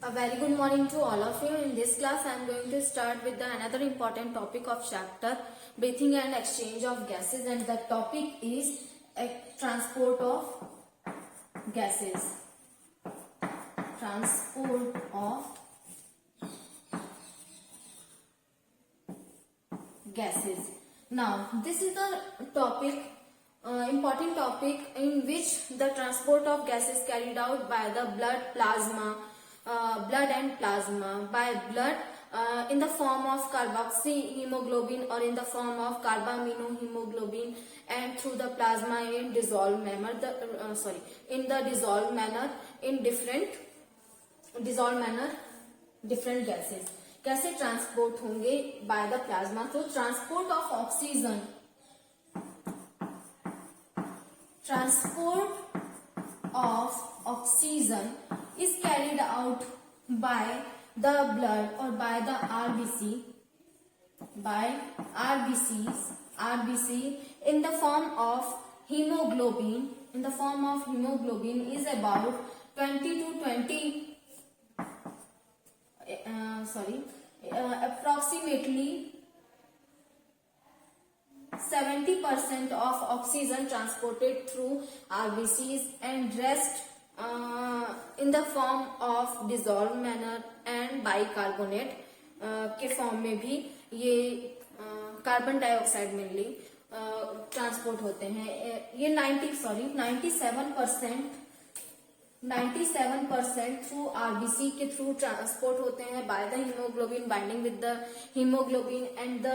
A very good morning to all of you. In this class, I am going to start with another important topic of chapter breathing and exchange of gases, and the topic is transport of gases. Transport of gases. Now, this is the topic, important topic in which the transport of gas is carried out by the blood and plasma. By blood in the form of carboxyhemoglobin or in the form of carbaminohemoglobin, and through the plasma in dissolved manner. Different gases कैसे transport होंगे by the plasma. तो transport of oxygen is carried out by the blood or by the RBC in the form of hemoglobin. Is about approximately 70% of oxygen transported through RBCs and rest in the form of dissolved manner and bicarbonate के form में भी ये carbon dioxide mainly transport होते हैं. ये 97% through RBC के through transport होते हैं by the haemoglobin binding with the haemoglobin, and the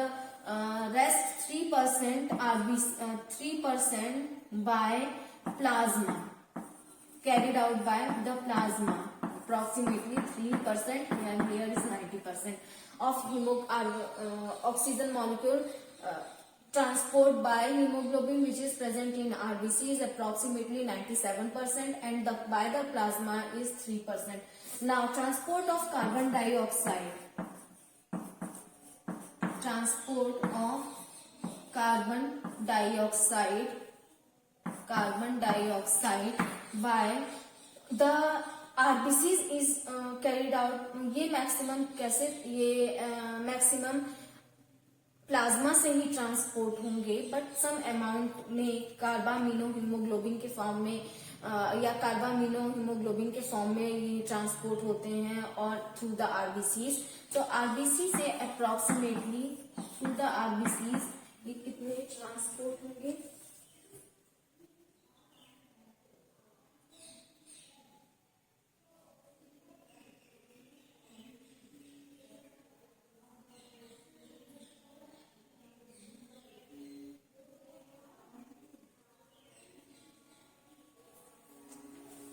rest 3% by plasma, carried out by the plasma. Approximately 3%, and here is 90% of oxygen molecule transport by hemoglobin, which is present in RBC, is approximately 97%, and by the plasma is 3%. Now, transport of carbon dioxide by the RBCs is carried out. ये maximum कैसे, ये maximum plasma से ही transport होंगे, but some amount में कार्बामिनोहीमोग्लोबिन के form में या कार्बामिनोहीमोग्लोबिन के फॉर्म में ये ट्रांसपोर्ट होते हैं और थ्रू द आरबीसीज. तो आरबीसी से अप्रोक्सीमेटली थ्रू द आरबीसीज ये कितने ट्रांसपोर्ट होंगे?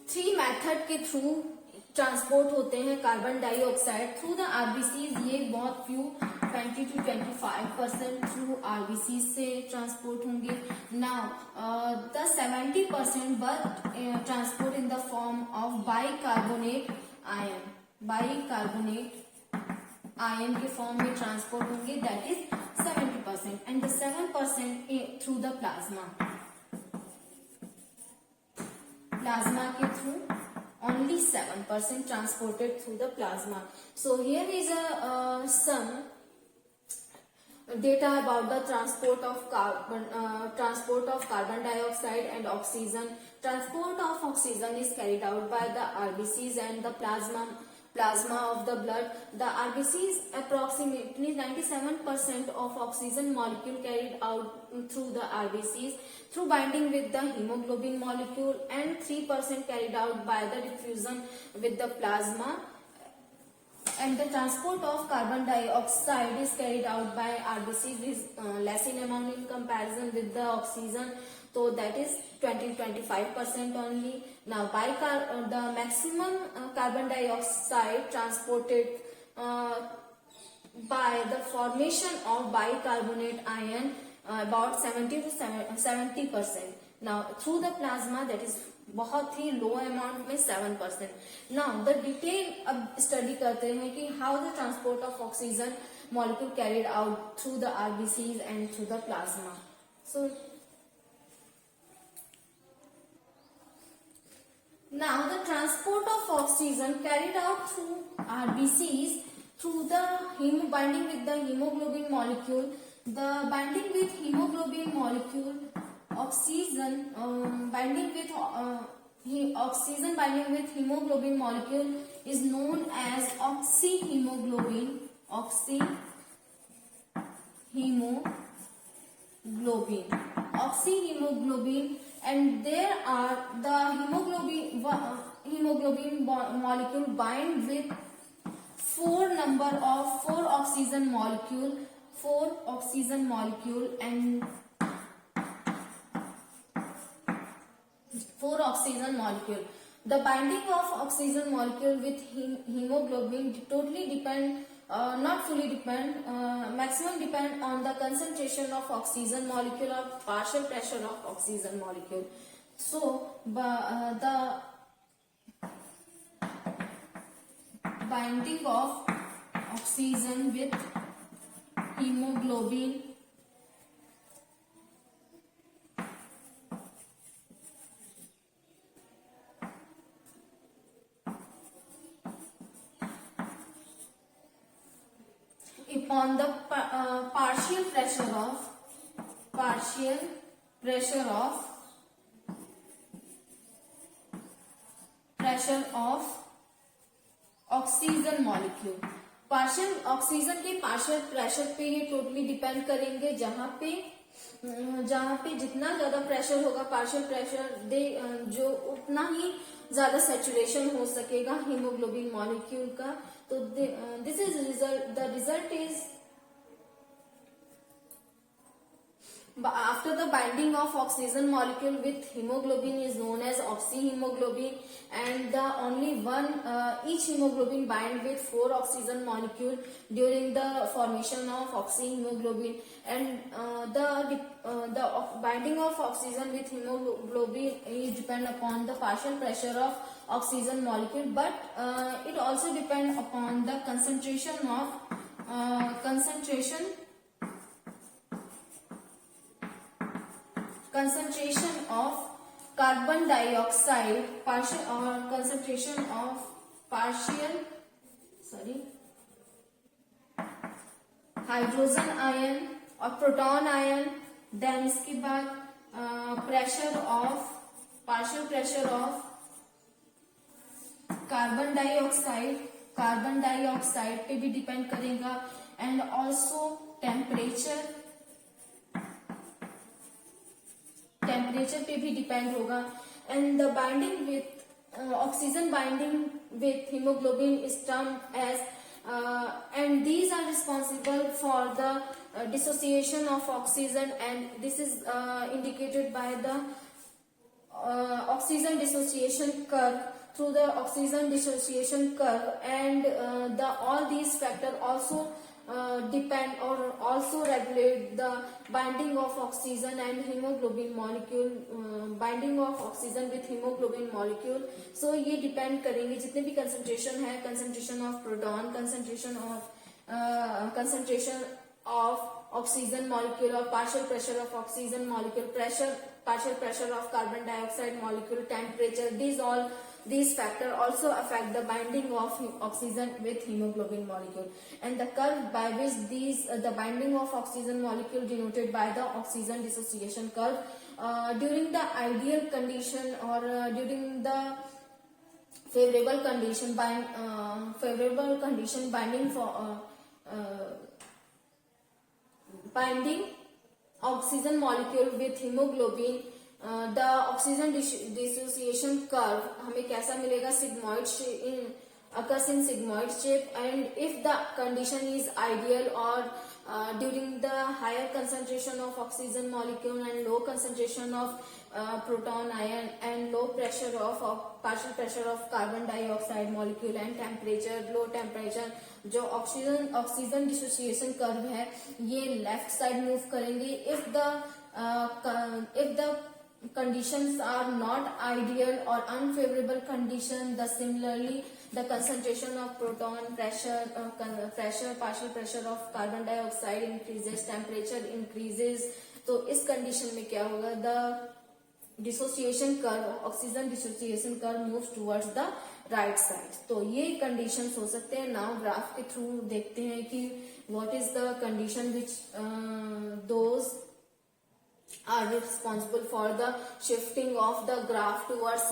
थ्री मेथड के थ्रू ट्रांसपोर्ट होते हैं carbon dioxide through the RBCs. ये बहुत फ्यू 20 to 25% थ्रू आरबीसी से ट्रांसपोर्ट होंगे. Now the 70% but transport in the form of bicarbonate ion के फॉर्म में ट्रांसपोर्ट होंगे, that is 70%, and the 7% through the plasma के through only 7% transported through the plasma. So here is some data about the transport of carbon dioxide and oxygen. Transport of oxygen is carried out by the RBCs and the plasma of the blood. The RBCs approximately 97% of oxygen molecule carried out through the RBCs through binding with the hemoglobin molecule, and 3% carried out by the diffusion with the plasma, and the transport of carbon dioxide is carried out by RBCs is less in amount in comparison with the oxygen, so that is 20-25% only. Now, the maximum carbon dioxide transported by the formation of bicarbonate ion about 70%. Now, through the plasma, that is बहुत ही लो amount में 7%. Now the detail अब study करते हैं कि how the transport of oxygen molecule carried out through the RBCs and through the plasma. So Now the transport of oxygen carried out through RBCs through the binding with the hemoglobin molecule. The binding with hemoglobin molecule, oxygen binding with oxygen binding with hemoglobin molecule is known as oxyhemoglobin. Oxyhemoglobin, and there are the hemoglobin molecule bind with four oxygen molecule and four oxygen molecule. The binding of oxygen molecule with hemoglobin totally depend, not fully depend, maximum depend on the concentration of oxygen molecule or partial pressure of oxygen molecule. So the binding of oxygen with hemoglobin upon the partial pressure of oxygen molecule. Partial oxygen के partial pressure पे ये totally depend करेंगे. जहां पे जितना ज्यादा pressure होगा partial pressure जो उतना ही ज्यादा सैचुरेशन हो सकेगा हीमोग्लोबिन मॉलिक्यूल का. तो this is the result is after the binding of oxygen molecule with hemoglobin is known as oxyhemoglobin, and the only one each hemoglobin bind with four oxygen molecule during the formation of oxyhemoglobin, and the binding of oxygen with hemoglobin is depend upon the partial pressure of oxygen molecule, but it also depend upon the concentration of carbon dioxide, concentration of hydrogen ion और proton ion. Then इसके बाद partial pressure of carbon dioxide पे भी depend करेगा, and also temperature पे भी depend होगा. And the binding with oxygen binding with haemoglobin is termed as and these are responsible for the dissociation of oxygen, and this is indicated by the oxygen dissociation curve. Through the oxygen dissociation curve, and all these factors also depend or also regulate the binding of oxygen and hemoglobin molecule, binding of oxygen with hemoglobin molecule. So ये depend करेंगे जितने भी concentration है, concentration of proton, concentration of oxygen molecule or partial pressure of oxygen molecule, partial pressure of carbon dioxide molecule, temperature, these factors also affect the binding of oxygen with hemoglobin molecule, and the curve by which the binding of oxygen molecule denoted by the oxygen dissociation curve. During the ideal condition or during the favorable condition binding for binding oxygen molecule with hemoglobin, the oxygen dissociation curve हमें कैसा मिलेगा? sigmoid occurs in sigmoid shape, and if the condition is ideal or during the higher concentration of oxygen molecule and low concentration of proton ion and low pressure of partial pressure of carbon dioxide molecule and low temperature, जो oxygen dissociation curve है ये left side move करेंगे. if the conditions are not ideal or unfavorable condition, similarly the concentration of proton, partial pressure of carbon dioxide increases, temperature increases. तो इस condition में क्या होगा? Dissociation curve, oxygen dissociation curve moves towards the right side. तो ये conditions हो सकते हैं। नाउ ग्राफ के थ्रू देखते हैं कि what is the condition which those are responsible for the shifting of the graph towards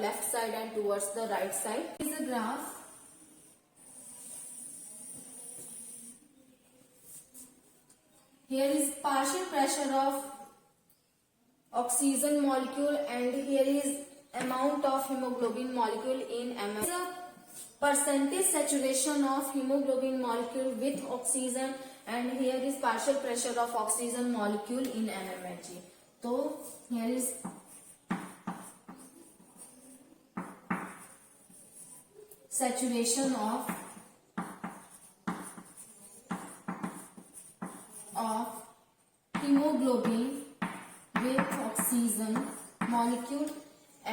left side and towards the right side. Is a graph. Here is partial pressure of oxygen molecule and here is amount of hemoglobin molecule in ml. Is a percentage saturation of hemoglobin molecule with oxygen and here is partial pressure of oxygen molecule in mmHg. So here is saturation of hemoglobin with oxygen molecule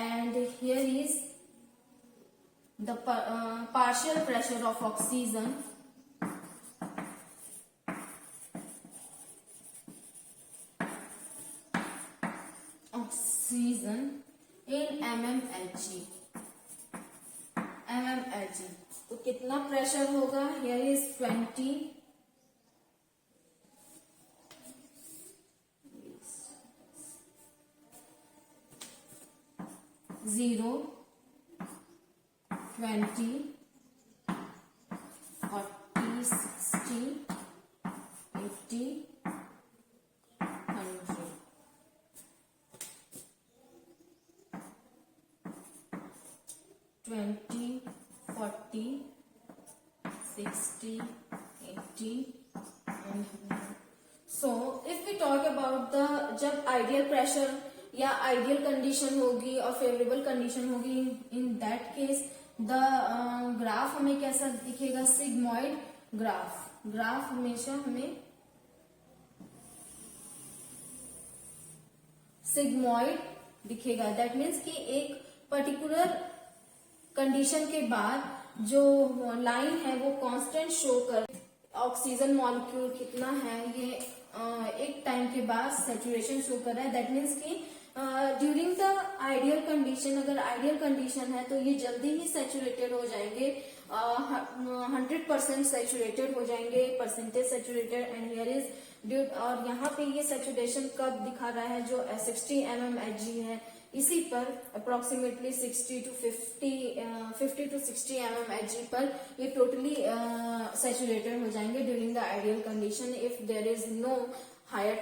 and here is the partial pressure of oxygen in mmHg. तो कितना pressure होगा? here is 20 0 20 40 60 80 100 20 40 60 80 and 100. So if we talk about the जब ideal pressure या ideal condition होगी और favourable condition होगी, in that case the graph हमें कैसा दिखेगा? सिग्मॉइड ग्राफ हमेशा हमें सिग्मॉइड दिखेगा। दैट मीन्स कि एक पर्टिकुलर कंडीशन के बाद जो लाइन है वो कांस्टेंट शो कर, ऑक्सीजन मॉलिक्यूल कितना है ये एक टाइम के बाद सैचुरेशन शो कर रहा है। दैट मीन्स कि ड्यूरिंग द आइडियल कंडीशन, अगर आइडियल कंडीशन है तो ये जल्दी ही सैचुरेटेड हो जाएंगे, 100% सैचुरेटेड हो जाएंगे, percentage saturated and here is due. और यहाँ पे ये सैचुरेशन कब दिखा रहा है? जो 60 mmHg है इसी पर अप्रोक्सीमेटली 50 to 60 mmHg पर ये टोटली सैचुरेटेड हो जाएंगे during the ideal condition. If there is no higher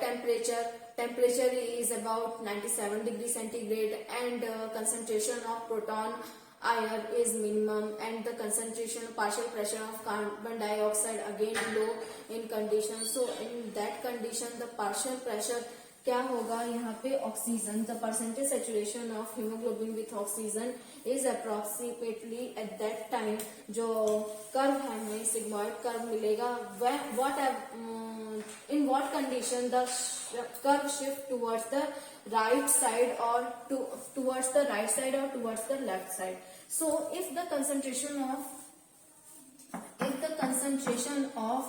temperature is about 97 degree centigrade and concentration of proton ion is minimum and the concentration partial pressure of carbon dioxide again low in condition. So in that condition the partial pressure क्या होगा? यहाँ पे oxygen, the percentage saturation of haemoglobin with oxygen is approximately at that time जो curve है हमें sigmoid curve मिलेगा। in what condition the curve shift towards the right side or towards the right side or towards the left side. So if the concentration of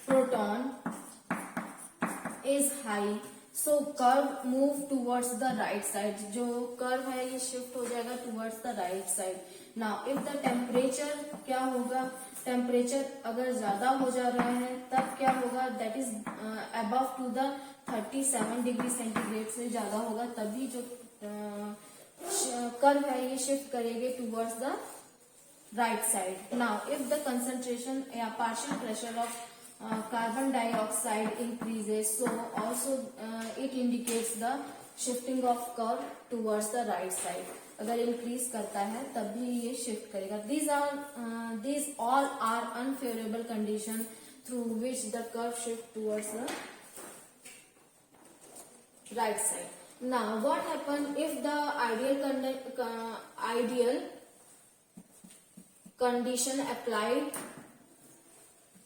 proton is high, so curve move towards the right side, जो curve है ये shift हो जाएगा towards the right side. Now if the temperature क्या होगा? Temperature अगर ज्यादा हो जा रहा है तब क्या होगा? That is above to the 37 degree centigrade से ज्यादा होगा, तभी जो कर्व है ये शिफ्ट करेंगे towards the right side. Now if the concentration या partial pressure of carbon dioxide increases, so also it indicates the shifting of curve towards the right side. अगर इंक्रीज करता है तभी ये शिफ्ट करेगा। These all are unfavorable condition through which the curve shift towards the right side. Now what happen if the ideal condition applied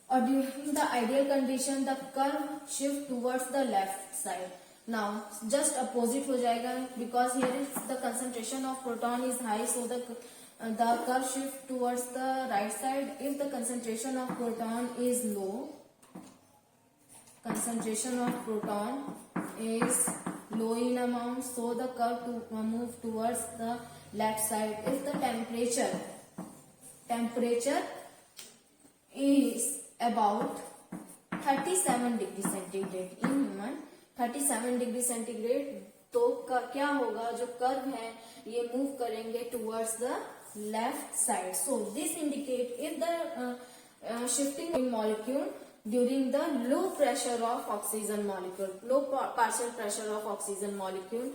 or during the ideal condition the curve shift towards the left side? Now just opposite हो जाएगा because here is the concentration of proton is high, so the curve shift towards the right side. If the concentration of proton is low, concentration of proton is low in amount, so the curve to move towards the left side. If the temperature is about 37 degree centigrade in human 37 degree centigrade, तो क्या होगा, जो curve है ये move करेंगे towards the left side. So this indicate if the shifting molecule during the low pressure of oxygen molecule, low partial pressure of oxygen molecule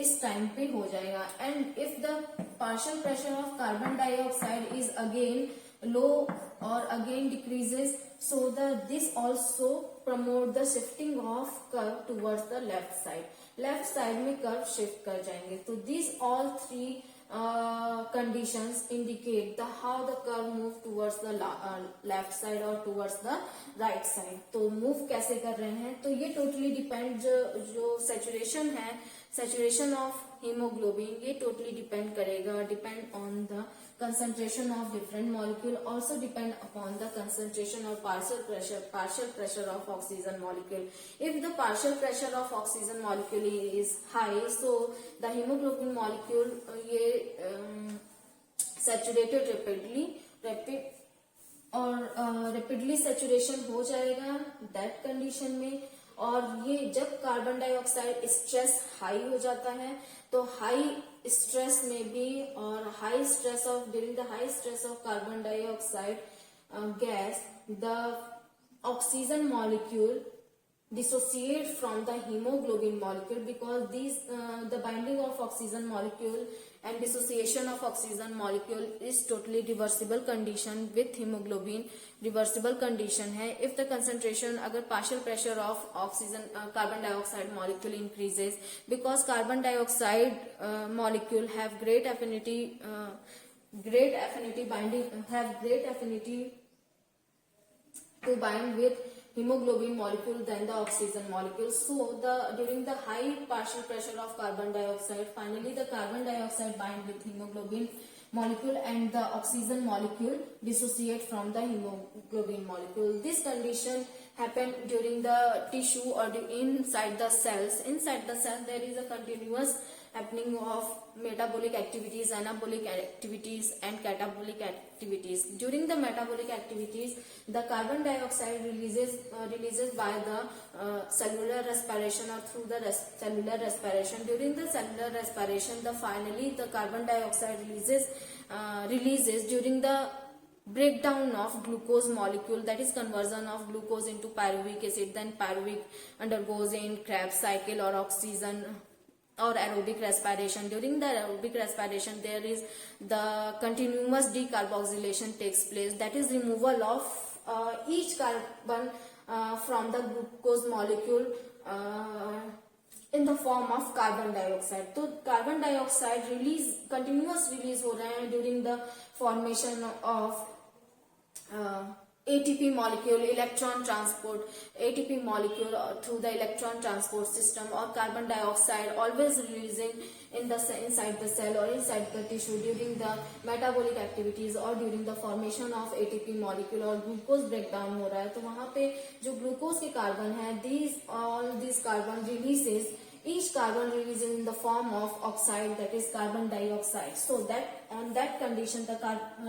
इस time पे हो जाएगा. And if the partial pressure of carbon dioxide is again low or again decreases, so this also promote the shifting of curve towards the left side. Left side में curve shift कर जाएंगे. तो these all three conditions indicate the how the curve move towards the left side or towards the right side. तो move कैसे कर रहे हैं, तो ये totally depend जो saturation है, saturation of hemoglobin, ये totally depend करेगा, depend on the concentration of different molecule, also depend upon the concentration of partial pressure of oxygen molecule. If the partial pressure of oxygen molecule is high, so the hemoglobin molecule ये saturated rapidly saturation हो जाएगा that condition में. और ये जब carbon dioxide stress high हो जाता है, तो हाई स्ट्रेस में भी और high stress of during the high stress of carbon dioxide gas, the oxygen molecule dissociate from the hemoglobin molecule, because these the binding of oxygen molecule and dissociation of oxygen molecule is totally reversible condition with hemoglobin. reversible condition है. If the concentration, अगर partial pressure of oxygen carbon dioxide molecule increases, because carbon dioxide molecule have great affinity binding, have great affinity to bind with hemoglobin molecule than the oxygen molecule. So during the high partial pressure of carbon dioxide, finally the carbon dioxide bind with hemoglobin molecule and the oxygen molecule dissociate from the hemoglobin molecule. This condition happen during the tissue or inside the cells. Inside the cell there is a continuous happening of metabolic activities, anabolic activities and catabolic activities. During the metabolic activities, the carbon dioxide releases by the cellular respiration or through the cellular respiration. During the cellular respiration, finally the carbon dioxide releases during the breakdown of glucose molecule, that is conversion of glucose into pyruvic acid. Then pyruvic undergoes in Krebs cycle or oxygen or aerobic respiration. During the aerobic respiration, there is the continuous decarboxylation takes place, that is removal of each carbon from the glucose molecule in the form of carbon dioxide. तो carbon dioxide continuous release हो रहे हैं during the formation of ATP molecule, electron transport, ATP molecule through the electron transport system, or carbon dioxide always releasing inside the cell or inside the tissue during the metabolic activities or during the formation of ATP molecule और glucose breakdown हो रहा है. तो वहाँ पे जो glucose के carbon है, all these carbon releases, each carbon releases in the form of oxide, that is carbon dioxide. So that on that condition,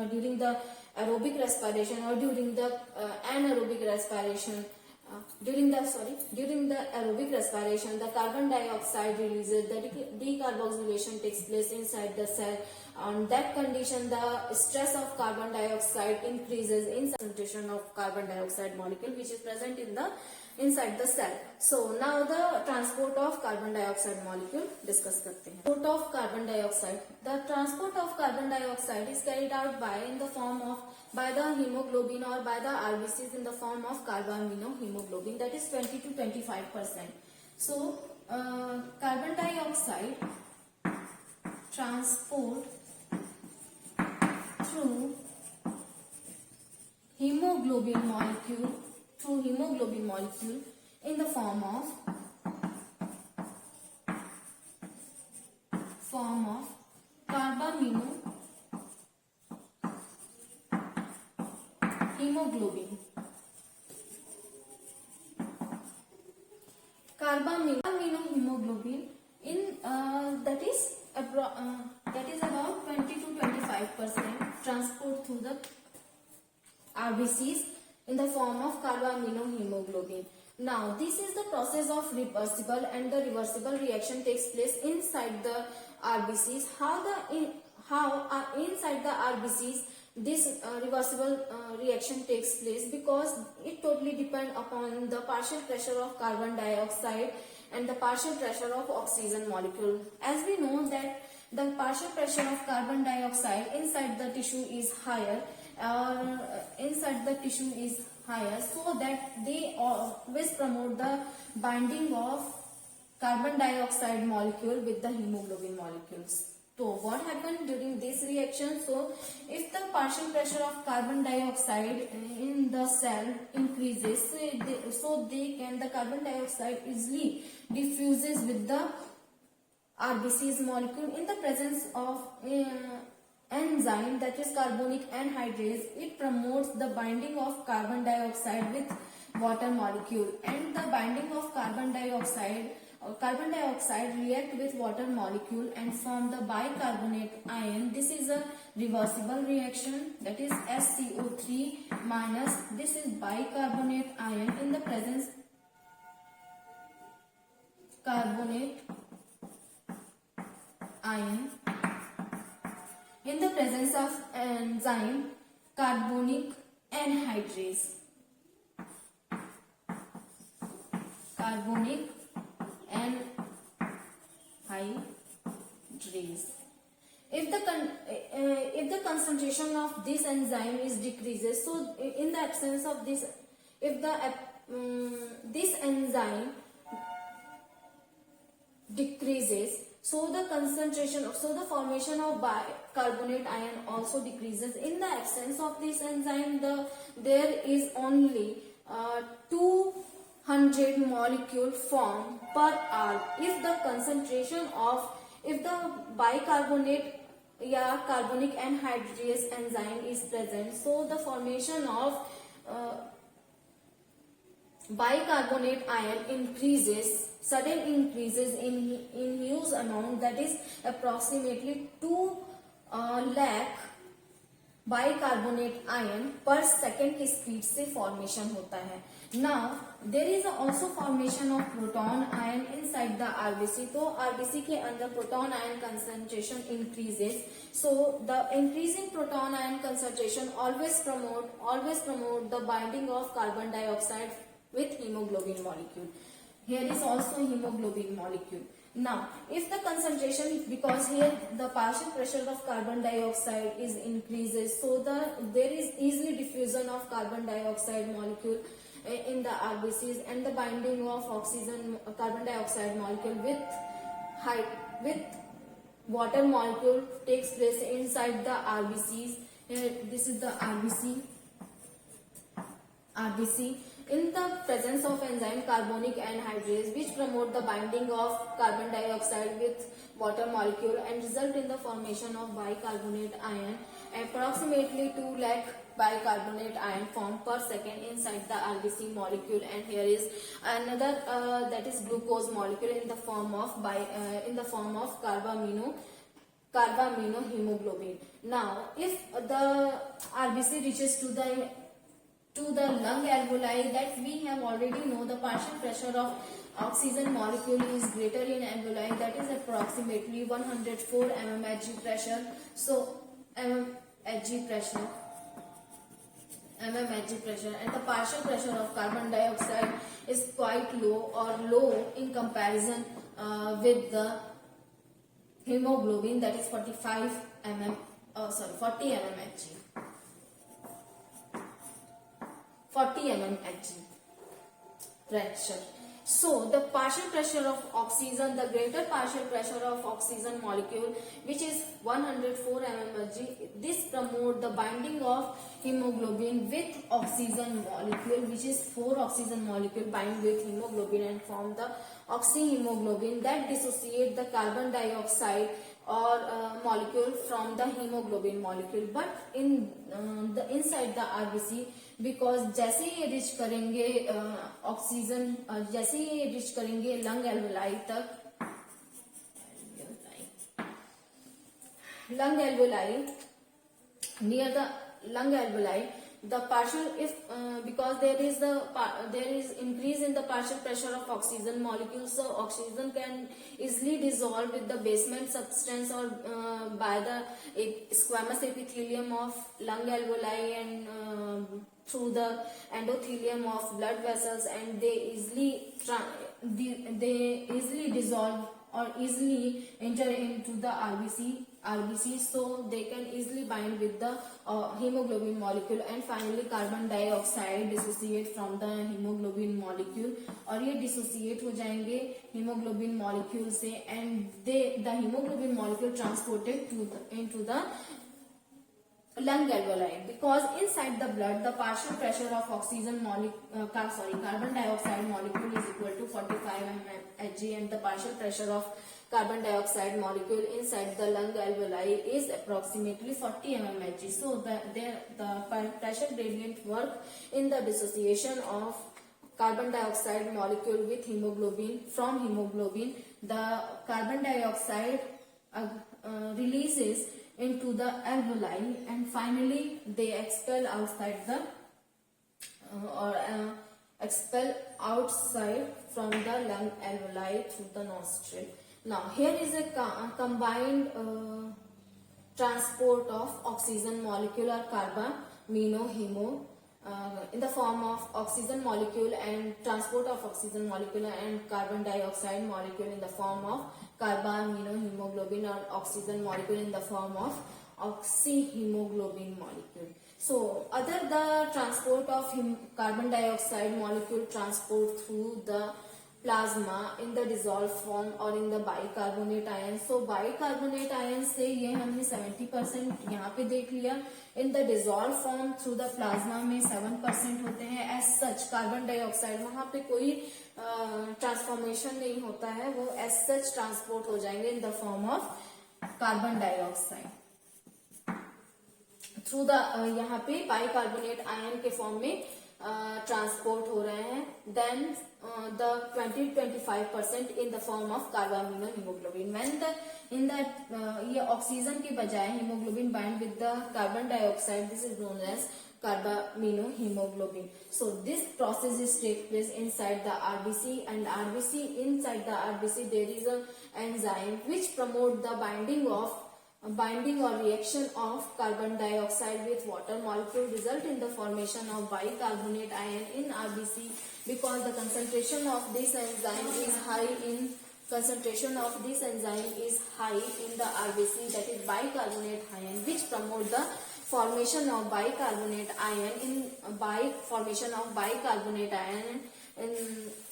during the aerobic respiration or during the anaerobic respiration, during the aerobic respiration, the carbon dioxide releases, the decarboxylation takes place inside the cell. On that condition, the stress of carbon dioxide increases in concentration of carbon dioxide molecule which is present inside the cell. So now the transport of carbon dioxide molecule discuss करते हैं. Transport of carbon dioxide. The transport of carbon dioxide is carried out by the hemoglobin or by the RBCs in the form of carbaminohemoglobin, that is 20 to 25%. So carbon dioxide transport through hemoglobin molecule in the form of carbaminohemoglobin. Carbaminohemoglobin RBCs in the form of carbaminohemoglobin. Now, this is the process of reversible, and the reversible reaction takes place inside the RBCs. Inside the RBCs this reversible reaction takes place? Because it totally depends upon the partial pressure of carbon dioxide and the partial pressure of oxygen molecule. As we know that the partial pressure of carbon dioxide inside the tissue is higher, so that they always promote the binding of carbon dioxide molecule with the hemoglobin molecules. So what happens during this reaction? So if the partial pressure of carbon dioxide in the cell increases, the carbon dioxide easily diffuses with the RBC's molecule in the presence of enzyme, that is carbonic anhydrase. It promotes the binding of carbon dioxide with water molecule, and the binding of carbon dioxide react with water molecule and form the bicarbonate ion. This is a reversible reaction, that is SCO3 minus this is bicarbonate ion in the presence carbonate ion in the presence of enzyme carbonic anhydrase. Carbonic anhydrase. If the concentration of this enzyme is decreases, so in the absence of this, if this enzyme decreases, so the formation of bicarbonate ion also decreases. In the absence of this enzyme, there is only 200 molecule formed per hour. If the bicarbonate carbonic anhydrase enzyme is present, so the formation of bicarbonate ion sudden increases in huge amount, that is approximately 2 lakh bicarbonate ion per second की speed से formation होता है. Now there is also formation of proton ion inside the RBC. तो RBC के अंदर proton ion concentration increases. So the increasing proton ion concentration always promote the binding of carbon dioxide with hemoglobin molecule. Here is also hemoglobin molecule. Now, if the concentration, because here the partial pressure of carbon dioxide is increases, so there is easily diffusion of carbon dioxide molecule in the RBCs, and the binding of carbon dioxide molecule with water molecule takes place inside the RBCs. This is the RBC. In the presence of enzyme carbonic anhydrase, which promote the binding of carbon dioxide with water molecule and result in the formation of bicarbonate ion, approximately 2 lakh bicarbonate ion formed per second inside the RBC molecule. And here is another that is glucose molecule in the form of carbaminohemoglobin. Now, if the RBC reaches to the lung alveoli, that we have already know the partial pressure of oxygen molecule is greater in alveoli, that is approximately 104 mmHg pressure. So mmHg pressure, and the partial pressure of carbon dioxide is quite low in comparison with the hemoglobin, that is 40 mmHg. 40 mmHg pressure. So the partial pressure of oxygen, the greater partial pressure of oxygen molecule, which is 104 mmHg, this promote the binding of hemoglobin with oxygen molecule, which is 4 oxygen molecule bind with hemoglobin and form the oxyhemoglobin that dissociate the carbon dioxide or molecule from the hemoglobin molecule. But in the inside the RBC, because जैसे ये rich करेंगे oxygen, जैसे ये rich करेंगे lung alveoli तक, lung alveoli, near the lung alveoli, the partial if because there is increase in the partial pressure of oxygen molecules, so oxygen can easily dissolve with the basement substance or by the squamous epithelium of lung alveoli and through the endothelium of blood vessels, and they easily dissolve or easily enter into the RBC, so they can easily bind with the hemoglobin molecule. And finally carbon dioxide dissociate from the hemoglobin molecule, और ये dissociate हो जाएंगे hemoglobin molecule से, and the hemoglobin molecule transported into the lung alveoli, because inside the blood the partial pressure of carbon dioxide molecule is equal to 45 mmHg, and the partial pressure of carbon dioxide molecule inside the lung alveoli is approximately 40 mmHg. So the pressure gradient work in the dissociation of carbon dioxide molecule with hemoglobin from hemoglobin. The carbon dioxide releases into the alveoli, and finally they expel outside the expel outside from the lung alveoli through the nostril. Now here is a combined transport of oxygen molecule or carbamino-hemo in the form of oxygen molecule, and transport of oxygen molecule and carbon dioxide molecule in the form of carbaminohemoglobin, or oxygen molecule in the form of oxyhemoglobin molecule. So other the transport of carbon dioxide molecule transport through the plasma in the dissolved form or in the bicarbonate ion. So bicarbonate ion से ये हमने 70% यहाँ पे देख लिया. In the dissolved form through the plasma में 7% होते हैं. As such कार्बन डाइऑक्साइड वहाँ पे कोई ट्रांसफॉर्मेशन नहीं होता है, वो as such ट्रांसपोर्ट हो जाएंगे in the form of carbon dioxide through the यहाँ पे बाइकार्बोनेट आयन के फॉर्म में ट्रांसपोर्ट हो रहे हैं. Then the 20-25% in the form of carbaminohemoglobin. When the in that ये ऑक्सीजन के बजाय hemoglobin bind with the carbon dioxide, this is known as carbaminohemoglobin. So this process is take place inside the RBC, and inside the RBC there is a enzyme which promote the binding or reaction of carbon dioxide with water molecule, result in the formation of bicarbonate ion in RBC, because the concentration of this enzyme is high in the RBC, that is bicarbonate ion, which promote the formation of bicarbonate ion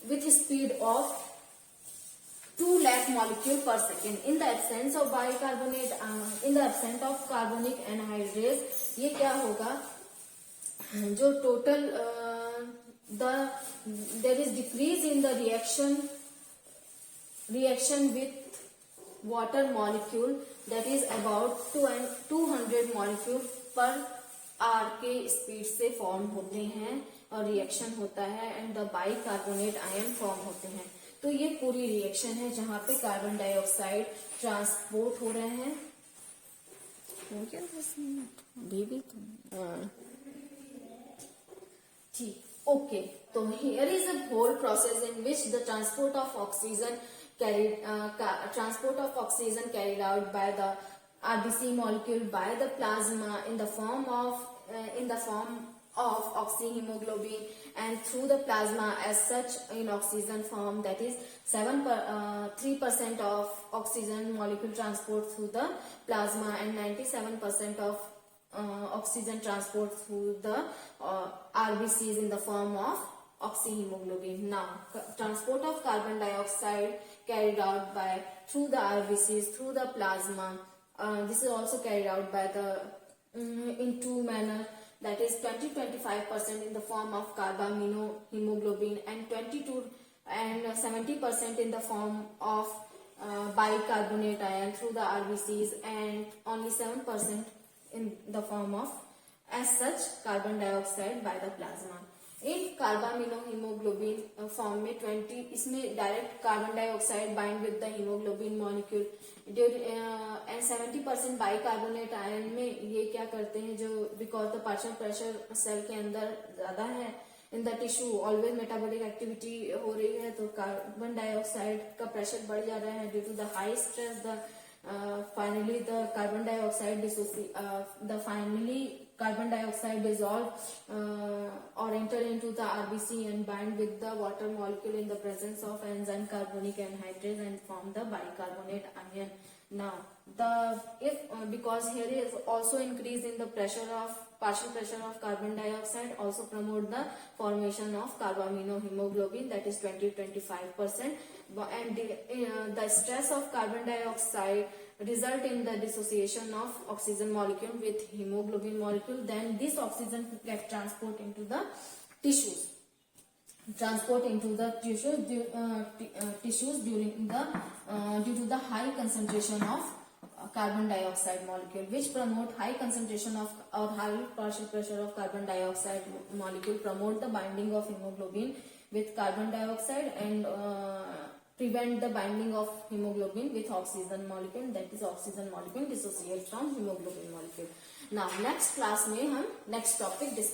with speed of 2 lakh molecule per second. In the absence of bicarbonate, in the absence of carbonic anhydrase, ये क्या होगा, जो total there is decrease in the reaction with water molecule, that is about 200 molecule per hour के speed से form होते हैं और reaction होता है, and the bicarbonate ion form होते हैं. तो ये पूरी रिएक्शन है जहां पे कार्बन डाइऑक्साइड ट्रांसपोर्ट हो रहे हैं. ठीक, ओके. तो here is a whole process in which the transport of oxygen carried out by the RBC molecule by the plasma in the form of oxyhemoglobin, and through the plasma as such in oxygen form, that is 3% of oxygen molecule transport through the plasma, and 97% of oxygen transport through the RBCs in the form of oxyhemoglobin. Now transport of carbon dioxide carried out through the RBCs through the plasma, this is also carried out by the in two manner, that is 20-25% in the form of carbaminohemoglobin, and 70% in the form of bicarbonate ion through the RBCs, and only 7% in the form of as such carbon dioxide by the plasma. In carbaminohaemoglobin form में 20 इसमें direct carbon dioxide bind with the haemoglobin molecule and 70% bicarbonate ion में ये क्या करते हैं, जो because the partial pressure cell के अंदर ज्यादा है in the tissue, always metabolic activity हो रही है, तो कार्बन डाइऑक्साइड का प्रेशर बढ़ जा रहा है due to the high stress the finally the carbon dioxide carbon dioxide dissolve or enter into the RBC and bind with the water molecule in the presence of enzyme carbonic anhydrase and form the bicarbonate ion. Now because here is also increase in the partial pressure of carbon dioxide also promote the formation of carbaminohemoglobin, that is 20-25%, and the stress of carbon dioxide result in the dissociation of oxygen molecule with hemoglobin molecule. Then this oxygen get transport into the tissues due to the high concentration of carbon dioxide molecule, which promote high concentration of or high partial pressure of carbon dioxide molecule promote the binding of hemoglobin with carbon dioxide and prevent the binding of hemoglobin with oxygen molecule, that is oxygen molecule dissociate from hemoglobin molecule. Now next class में हम next topic discuss